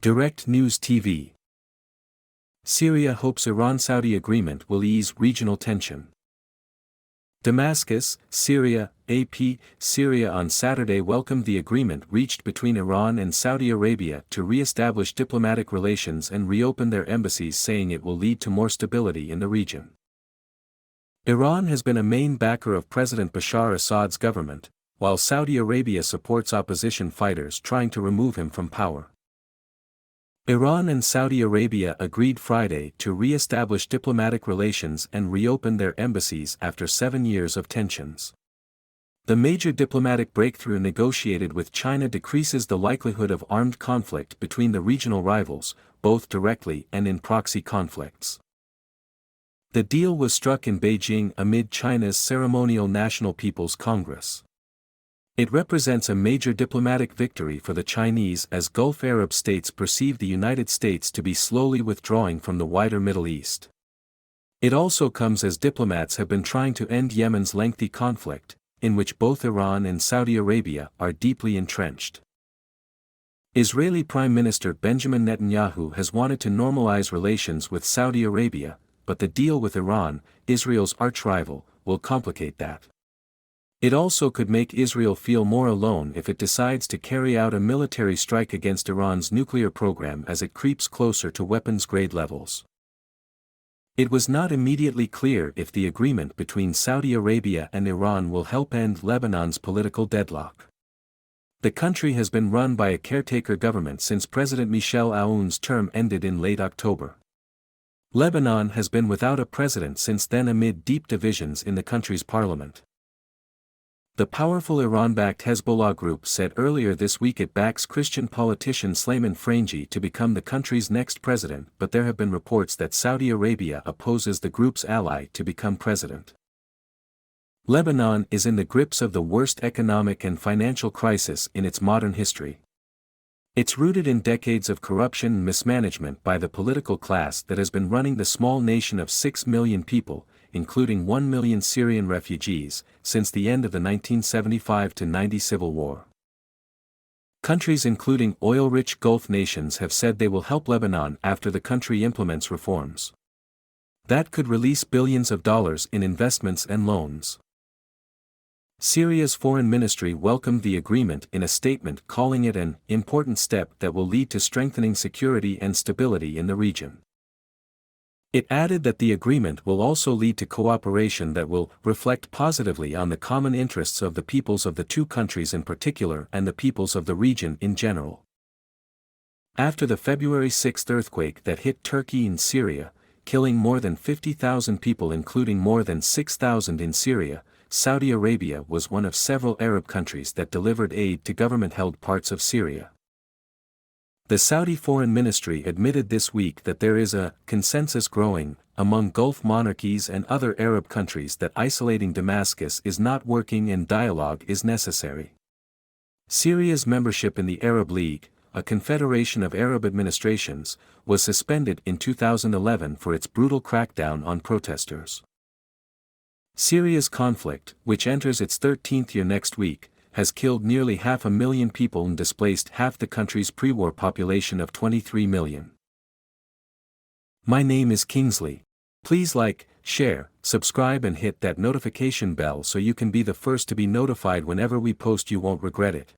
Direct News TV. Syria hopes Iran-Saudi agreement will ease regional tension. Damascus, Syria, AP. Syria on Saturday welcomed the agreement reached between Iran and Saudi Arabia to re-establish diplomatic relations and reopen their embassies, saying it will lead to more stability in the region. Iran has been a main backer of President Bashar Assad's government, while Saudi Arabia supports opposition fighters trying to remove him from power. Iran and Saudi Arabia agreed Friday to re-establish diplomatic relations and reopen their embassies after 7 years of tensions. The major diplomatic breakthrough negotiated with China decreases the likelihood of armed conflict between the regional rivals, both directly and in proxy conflicts. The deal was struck in Beijing amid China's ceremonial National People's Congress. It represents a major diplomatic victory for the Chinese as Gulf Arab states perceive the United States to be slowly withdrawing from the wider Middle East. It also comes as diplomats have been trying to end Yemen's lengthy conflict, in which both Iran and Saudi Arabia are deeply entrenched. Israeli Prime Minister Benjamin Netanyahu has wanted to normalize relations with Saudi Arabia, but the deal with Iran, Israel's arch-rival, will complicate that. It also could make Israel feel more alone if it decides to carry out a military strike against Iran's nuclear program as it creeps closer to weapons-grade levels. It was not immediately clear if the agreement between Saudi Arabia and Iran will help end Lebanon's political deadlock. The country has been run by a caretaker government since President Michel Aoun's term ended in late October. Lebanon has been without a president since then amid deep divisions in the country's parliament. The powerful Iran-backed Hezbollah group said earlier this week it backs Christian politician Salman Frangi to become the country's next president, but there have been reports that Saudi Arabia opposes the group's ally to become president. Lebanon is in the grips of the worst economic and financial crisis in its modern history. It's rooted in decades of corruption and mismanagement by the political class that has been running the small nation of 6 million people, including 1 million Syrian refugees, since the end of the 1975-90 civil war. Countries including oil-rich Gulf nations have said they will help Lebanon after the country implements reforms. That could release billions of dollars in investments and loans. Syria's foreign ministry welcomed the agreement in a statement calling it an important step that will lead to strengthening security and stability in the region. It added that the agreement will also lead to cooperation that will reflect positively on the common interests of the peoples of the two countries in particular and the peoples of the region in general. After the February 6 earthquake that hit Turkey and Syria, killing more than 50,000 people including more than 6,000 in Syria, Saudi Arabia was one of several Arab countries that delivered aid to government-held parts of Syria. The Saudi Foreign Ministry admitted this week that there is a consensus growing among Gulf monarchies and other Arab countries that isolating Damascus is not working and dialogue is necessary. Syria's membership in the Arab League, a confederation of Arab administrations, was suspended in 2011 for its brutal crackdown on protesters. Syria's conflict, which enters its 13th year next week, has killed nearly 500,000 people and displaced half the country's pre-war population of 23 million. My name is Kingsley. Please like, share, subscribe and hit that notification bell so you can be the first to be notified whenever we post. You won't regret it.